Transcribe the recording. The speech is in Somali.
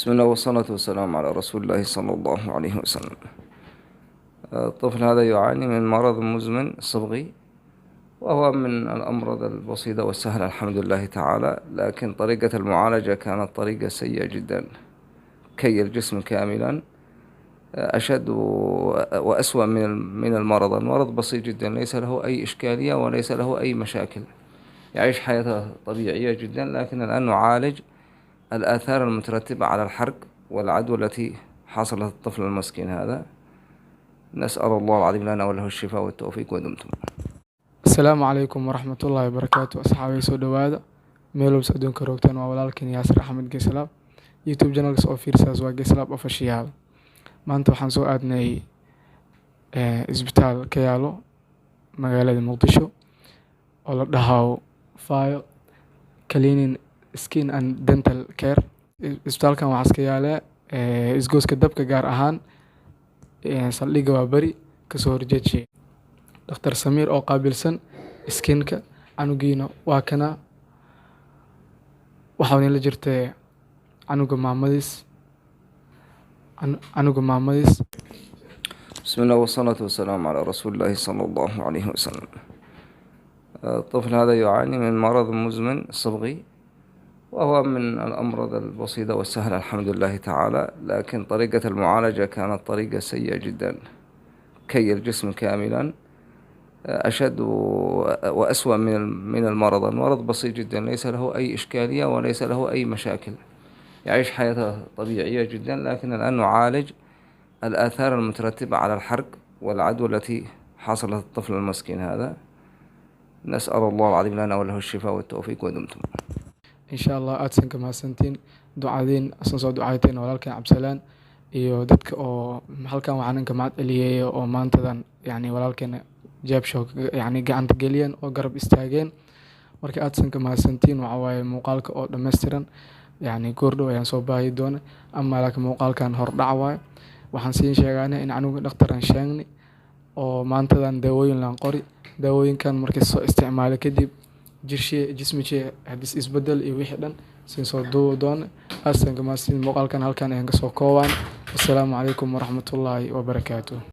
بسم الله والصلاة والسلام على رسول الله صلى الله عليه وسلم. الطفل هذا يعاني من مرض مزمن صبغي، وهو من الأمراض البسيطة والسهلة الحمد لله تعالى، لكن طريقة المعالجة كانت طريقة سيئة جدا. كي الجسم كاملا أشد وأسوأ من المرض بسيط جدا، ليس له أي إشكالية وليس له أي مشاكل، يعيش حياته طبيعية جدا. لكن الآن نعالج الآثار المترتبة على الحرق والعدوى التي حصلت الطفل المسكين هذا. نسأل الله العظيم لنا وله الشفاء والتوفيق ودمتم. Asalaamu calaykum waraxmatullaahi wabarakaatu. Asxaabay soo dhawaada meel walba adduunka roogtaan. Waa walaalkan Yaasir Axmed Geeslaab, YouTube channels oo fiirsaas waa Geeslaab Official. Maanta waxaan soo aadnay isbitaal ka yaalo magaalada Muqdisho oo la dhahayo Fayo Cleaning Skin and Dental Care. Isbitaalkan waxaa iska yaala isgooska dabka, gaar ahaan saldhigga waa bari kasoo horjeedshii Dr. Samiir oo qaabilsan skinka. Canugiina waa kana, waxaana la jirtay canuga maamadiis. بسم الله والصلاة والسلام على رسول الله صلى الله عليه وسلم. الطفل هذا يعاني من مرض مزمن صبغي، وهو من الأمراض البسيطة والسهلة الحمد لله تعالى، لكن طريقة المعالجة كانت طريقة سيئة جدا. كي الجسم كاملا أشد وأسوأ من المرض بسيط جدا، ليس له أي إشكالية وليس له أي مشاكل، يعيش حياته طبيعية جدا. لكن الآن نعالج الآثار المترتبة على الحرق والعدوى التي حصلت الطفل المسكين هذا. نسأل الله العظيم لنا وله الشفاء والتوفيق ودمتم. إن شاء الله aadsan ka mahadsantiin ducadiin asan soo ducayteen walaalkan Cabsalaan iyo dadka oo halkan waxaan ka mahad celiyay oo maantadan walaalkeena jeeb show gacanta geliyeen oo garab istaageen. Marka aadsan ka mahadsantiin, waxa waaye muuqaalka oo dhameystiran goordhow ayaan soo baahi doona, ama laakiin muuqaalkan hordhac waaye. Waxaan siin sheegaynaa in canuga dhakhtaran sheegni oo maantadan daawooyin laan qori. daawooyinkan markii soo isticmaalo kadib jismiga hadis isbedel iyo wixii dhan siin soo duubo doona. Aadsan ka mahadsantiin, muuqaalkan halkan ayaan ka soo koobaan. Assalaamu calaykum waraxmatullaahi wabarakaatuh.